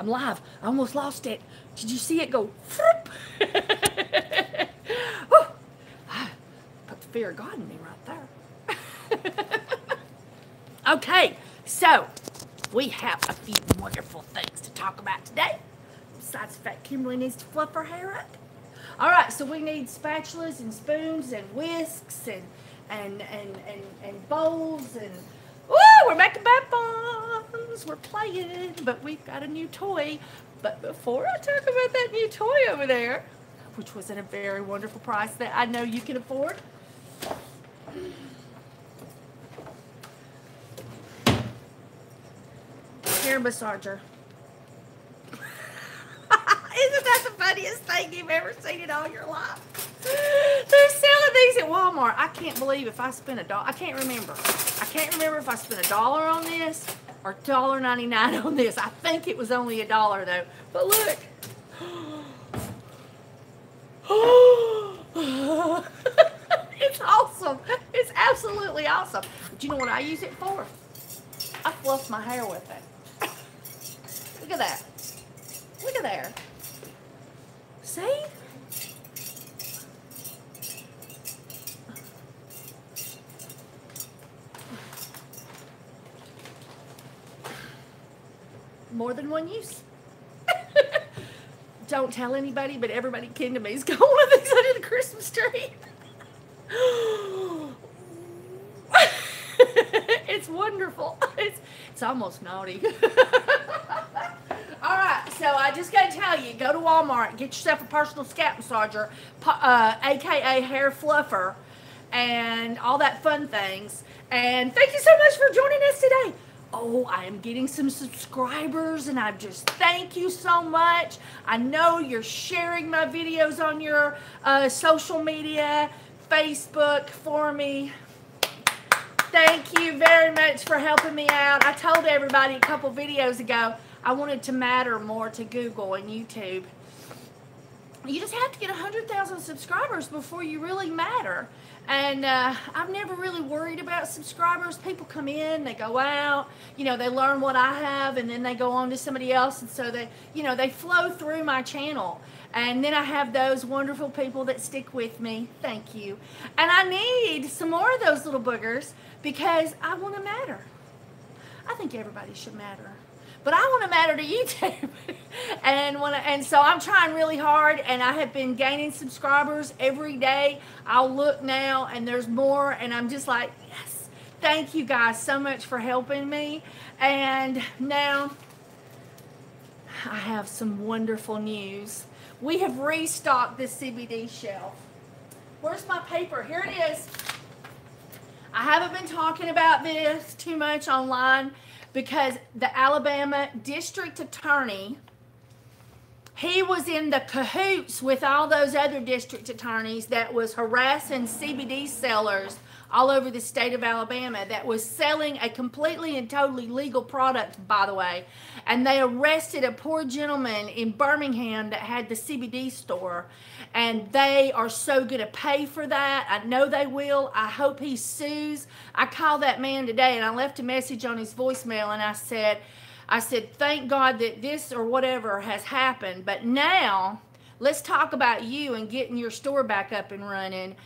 I'm live. I almost lost it. Did you see it go? Put the fear of God in me right there. Okay, so we have a few wonderful things to talk about today. Besides the fact Kimberly needs to fluff her hair up. All right, so we need spatulas and spoons and whisks and bowls and woo, we're making bath bombs. We're playing, but we've got a new toy. But before I talk about that new toy over there, which was at a very wonderful price that I know you can afford. Hair massager. Isn't that the funniest thing you've ever seen in all your life? They're selling these at Walmart. I can't believe if I spent $1. I can't remember. I can't remember if I spent $1 on this or $1.99 on this. I think it was only $1 though. But look. It's awesome. It's absolutely awesome. But you know what I use it for? I fluff my hair with it. Look at that. Look at there. See? More than one use. Don't tell anybody, but everybody came to me. He's got one of these under the Christmas tree. It's wonderful. It's almost naughty. All right, so I just got to tell you, go to Walmart, get yourself a personal scalp massager, aka hair fluffer, and all that fun things. And thank you so much for joining us today. Oh, I am getting some subscribers, and I just thank you so much. I know you're sharing my videos on your social media, Facebook for me. Thank you very much for helping me out. I told everybody a couple videos ago I wanted to matter more to Google and YouTube. You just have to get 100,000 subscribers before you really matter. And I've never really worried about subscribers. People come in, they go out, you know, they learn what I have, and then they go on to somebody else. And so they, you know, they flow through my channel. And then I have those wonderful people that stick with me. Thank you. And I need some more of those little boogers because I want to matter. I think everybody should matter. But I want to matter to YouTube. and so I'm trying really hard, and I have been gaining subscribers every day. I'll look now, and there's more, and I'm just like, yes, thank you guys so much for helping me. And now I have some wonderful news. We have restocked this CBD shelf. Where's my paper? Here it is. I haven't been talking about this too much online because the Alabama district attorney, he was in the cahoots with all those other district attorneys that was harassing CBD sellers all over the state of Alabama that was selling a completely and totally legal product, by the way. And they arrested a poor gentleman in Birmingham that had the CBD store. And they are so going to pay for that. I know they will. I hope he sues. I called that man today and I left a message on his voicemail and I said, thank God that this or whatever has happened. But now, let's talk about you and getting your store back up and running.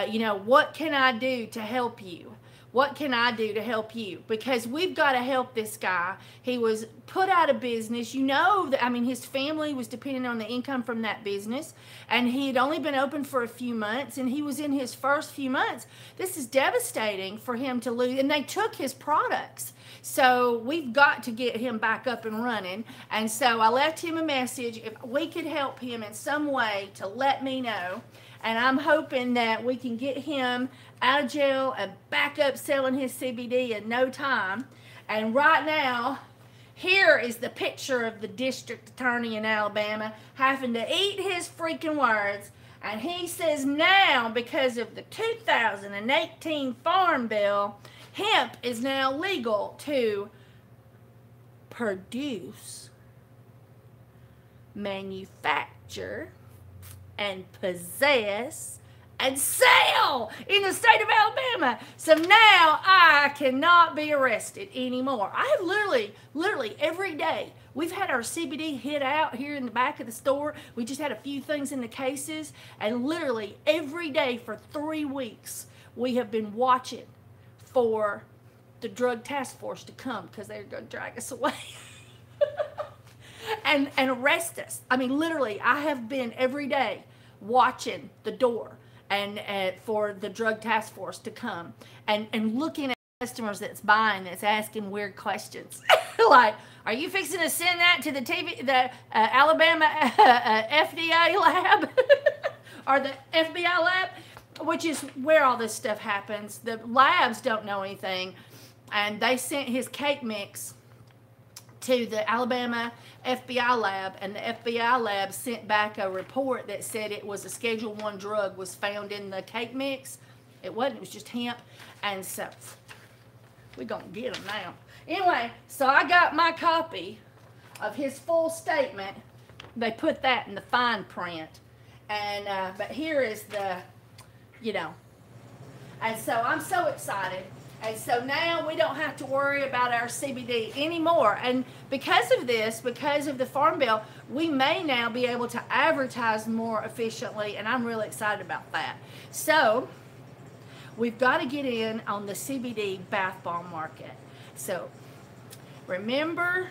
You know, what can I do to help you? What can I do to help you? Because we've got to help this guy. He was put out of business. You know, that, I mean, his family was depending on the income from that business. And he had only been open for a few months. And he was in his first few months. This is devastating for him to lose. And they took his products. So we've got to get him back up and running. And so I left him a message. If we could help him in some way to let me know. And I'm hoping that we can get him out of jail and back up selling his CBD in no time. And right now, here is the picture of the district attorney in Alabama having to eat his freaking words. And he says now, because of the 2018 Farm Bill, hemp is now legal to produce, manufacture, and possess and sell in the state of Alabama. So now I cannot be arrested anymore. I have literally every day We've had our CBD hid out here in the back of the store. We just had a few things in the cases, and literally every day for 3 weeks, we have been watching for the drug task force to come because they're going to drag us away and arrest us. I mean, literally, I have been every day watching the door and for the drug task force to come and looking at customers that's buying, that's asking weird questions. Like, are you fixing to send that to the Alabama FDA lab or the FBI lab? Which is where all this stuff happens. The labs don't know anything, and they sent his cake mix to the Alabama FBI lab, and the FBI lab sent back a report that said it was a Schedule 1 drug was found in the cake mix. It wasn't, it was just hemp, and so we're gonna get them now. Anyway, so I got my copy of his full statement. They put that in the fine print, and but here is the, you know, and so I'm so excited. And so now we don't have to worry about our CBD anymore. And because of this, because of the Farm Bill, we may now be able to advertise more efficiently, and I'm really excited about that. So we've got to get in on the CBD bath bomb market. So remember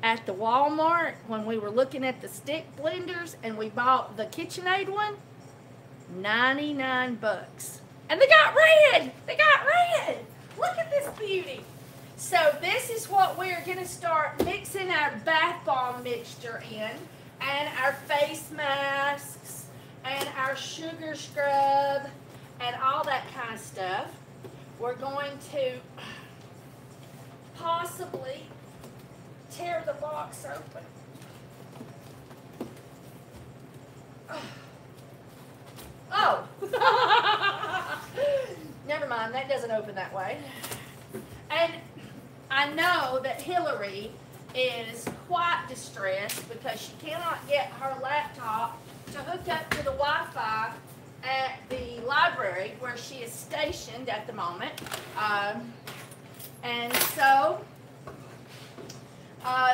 at the Walmart when we were looking at the stick blenders and we bought the KitchenAid one? 99 bucks. And they got red. They got red. Look at this beauty. So this is what we're going to start mixing our bath bomb mixture in, and our face masks and our sugar scrub and all that kind of stuff. We're going to possibly tear the box open. Oh! Never mind, that doesn't open that way. And I know that Hillary is quite distressed because she cannot get her laptop to hook up to the Wi-Fi at the library where she is stationed at the moment. And so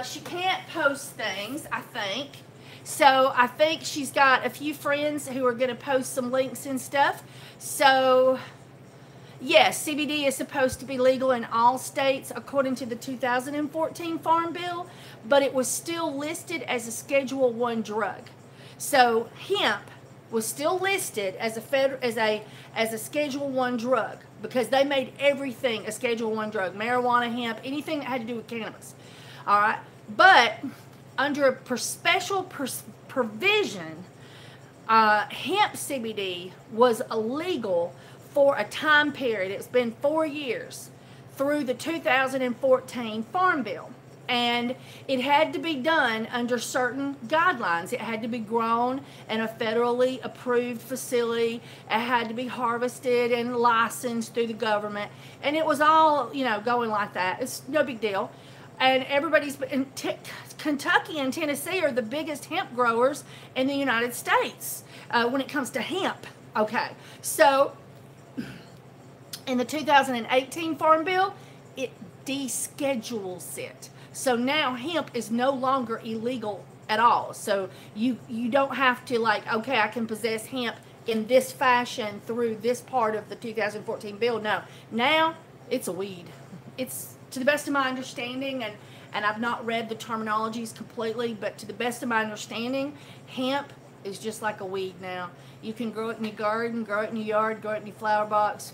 she can't post things, I think. So I think she's got a few friends who are going to post some links and stuff. So yes, CBD is supposed to be legal in all states according to the 2014 Farm Bill, but it was still listed as a Schedule 1 drug. So hemp was still listed as a Schedule 1 drug because they made everything a Schedule 1 drug. Marijuana, hemp, anything that had to do with cannabis. All right, but under a special provision, hemp CBD was illegal for a time period. It's been 4 years through the 2014 Farm Bill. And it had to be done under certain guidelines. It had to be grown in a federally approved facility. It had to be harvested and licensed through the government. And it was all, you know, going like that. It's no big deal. And everybody's in Kentucky and Tennessee are the biggest hemp growers in the United States when it comes to hemp. Okay, so in the 2018 Farm Bill, it deschedules it. So now hemp is no longer illegal at all. So you don't have to like, okay, I can possess hemp in this fashion through this part of the 2014 bill. No, now it's a weed. It's, to the best of my understanding, and I've not read the terminologies completely, but to the best of my understanding, hemp is just like a weed now. You can grow it in your garden, grow it in your yard, grow it in your flower box,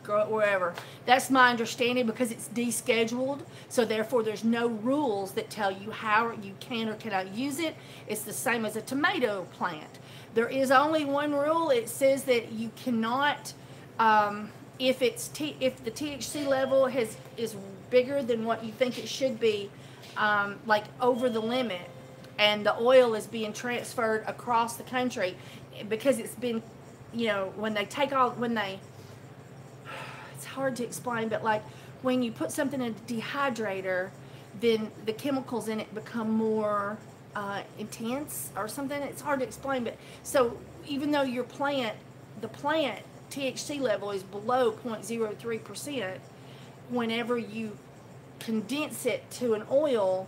grow it wherever. That's my understanding because it's descheduled, so therefore there's no rules that tell you how you can or cannot use it. It's the same as a tomato plant. There is only one rule. It says that you cannot, if the THC level is bigger than what you think it should be, like over the limit, and the oil is being transferred across the country, because it's been, you know, it's hard to explain, but like when you put something in a dehydrator, then the chemicals in it become more intense or something. It's hard to explain, but so even though the plant THC level is below 0.03%, whenever you condense it to an oil,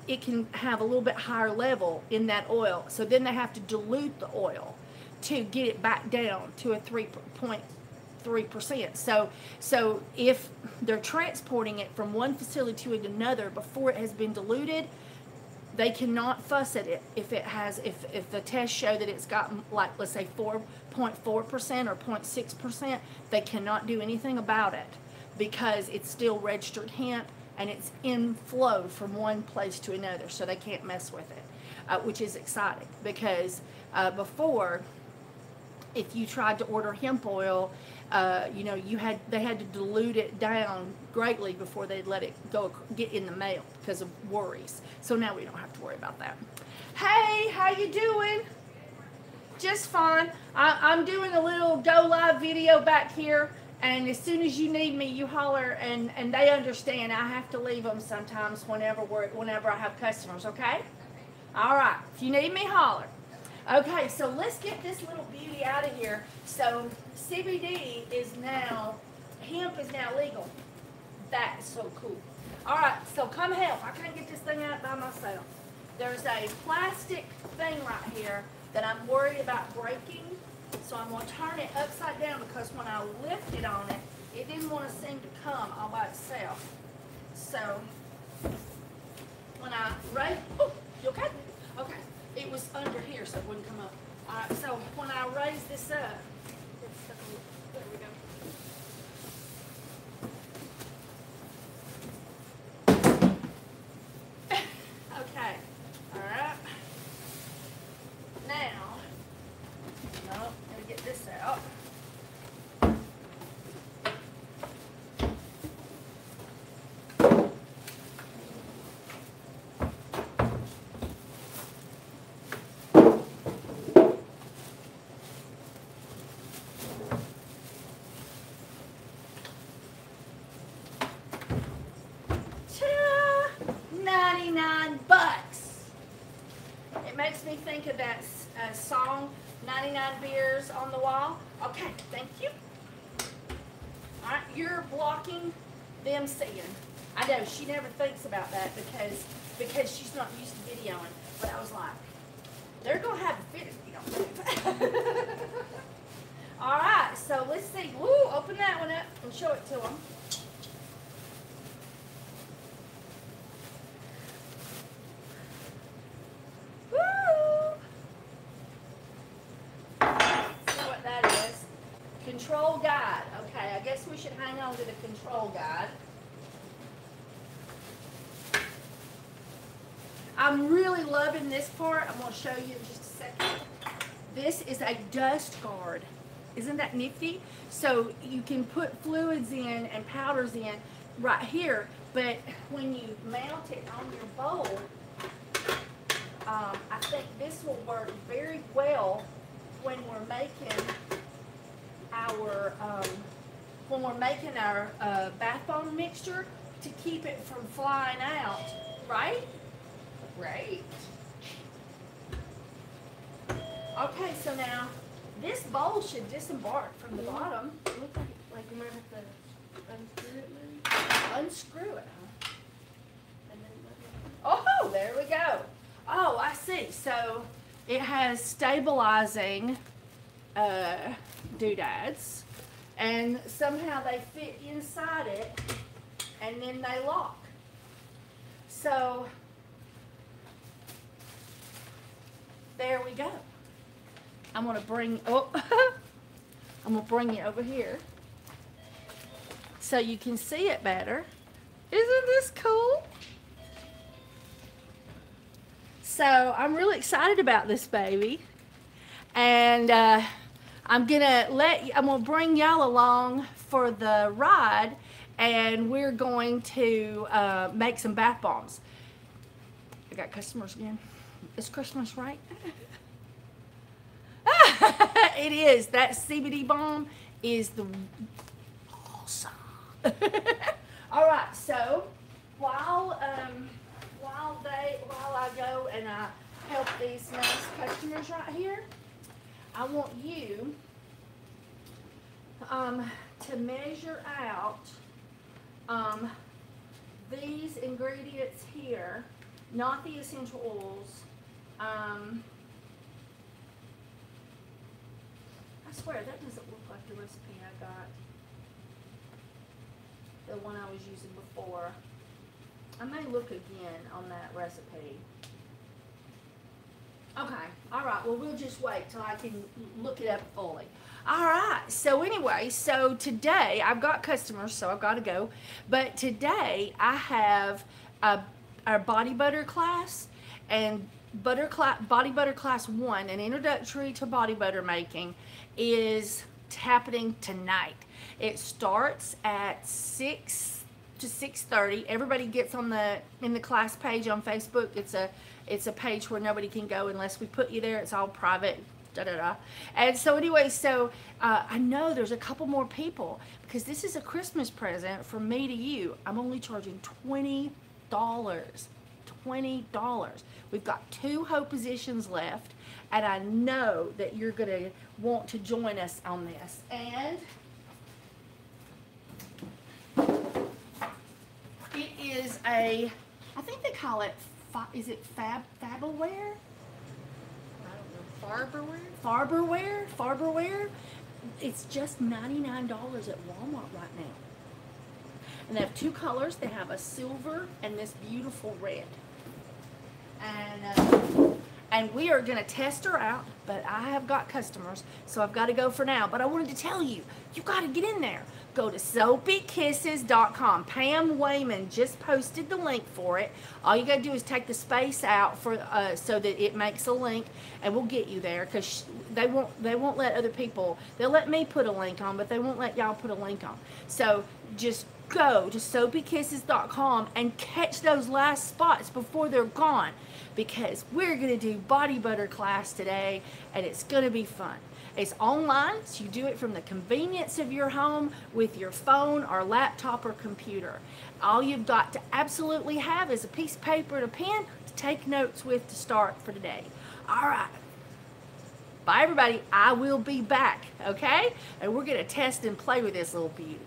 it can have a little bit higher level in that oil. So then they have to dilute the oil to get it back down to a 3.3%. So if they're transporting it from one facility to another before it has been diluted, they cannot fuss at it if the tests show that it's got, like, let's say 4.4% or 0.6%. They cannot do anything about it because it's still registered hemp and it's in flow from one place to another, so they can't mess with it, which is exciting because before, if you tried to order hemp oil, they had to dilute it down greatly before they'd let it get in the mail because of worries. So now we don't have to worry about that. Hey, how you doing? Just fine. I'm doing a little go live video back here, and as soon as you need me, you holler, and they understand. I have to leave them sometimes whenever I have customers. Okay? All right. If you need me, holler. Okay, so let's get this little beauty out of here. So CBD hemp is now legal. That is so cool. All right, so come help. I can't get this thing out by myself. There's a plastic thing right here that I'm worried about breaking. So I'm going to turn it upside down because when I lifted on it, it didn't want to seem to come all by itself. So when I oh, you okay? Okay. It was under here, so it wouldn't come up. All right, so when I raise this up, there we go. Okay, all right. Now, let me get this out. Makes me think of that song, 99 Beers on the Wall. Okay, thank you. All right, you're blocking them seeing. I know, she never thinks about that because she's not used to videoing. But I was like, they're going to have a fit if you don't do that. All right, so let's see. Woo, open that one up and show it to them. Control guide. Okay, I guess we should hang on to the control guide. I'm really loving this part. I'm going to show you in just a second. This is a dust guard. Isn't that nifty? So you can put fluids in and powders in right here, but when you mount it on your bowl, I think this will work very well when we're making our bath bomb mixture to keep it from flying out, right? Great. Okay, so now this bowl should disembark from the bottom. It looks like you might have to unscrew it, maybe. Unscrew it, huh? And then oh, there we go. Oh, I see. So it has stabilizing doodads, and somehow they fit inside it, and then they lock. So there we go. I'm gonna bring I'm gonna bring you over here so you can see it better. Isn't this cool? So I'm really excited about this baby, and I'm gonna bring y'all along for the ride, and we're going to make some bath bombs. I got customers again. It's Christmas, right? It is. That CBD bomb is the awesome. All right. So while I go and I help these nice customers right here, I want you to measure out these ingredients here not the essential oils. I swear, that doesn't look like the recipe I got. The one I was using before. I may look again on that recipe. Okay, all right, well, we'll just wait till I can look it up fully. All right, so anyway, so today, I've got customers, so I've got to go. But today, I have our body butter class, and body butter class 1, an introductory to body butter making, is happening tonight. It starts at 6 to 6:30. Everybody gets in the class page on Facebook. It's a page where nobody can go unless we put you there. It's all private. Da, da, da. And so anyway, I know there's a couple more people because this is a Christmas present from me to you. I'm only charging $20. $20. We've got 2 hoe positions left, and I know that you're going to want to join us on this. And it is I think they call it, is it Fableware? I don't know, Farberware. It's just $99 at Walmart right now. And they have 2 colors. They have a silver and this beautiful red. And we are going to test her out, but I have got customers, so I've got to go for now. But I wanted to tell you, you got to get in there. Go to soapykisses.com. Pam Wayman just posted the link for it. All you got to do is take the space out for so that it makes a link, and we'll get you there, because they won't let other people. They'll let me put a link on, but they won't let y'all put a link on. So just go to soapykisses.com and catch those last spots before they're gone, because we're going to do body butter class today, and it's going to be fun. It's online, so you do it from the convenience of your home with your phone or laptop or computer. All you've got to absolutely have is a piece of paper and a pen to take notes with to start for today. All right. Bye, everybody. I will be back, okay? And we're going to test and play with this little beauty.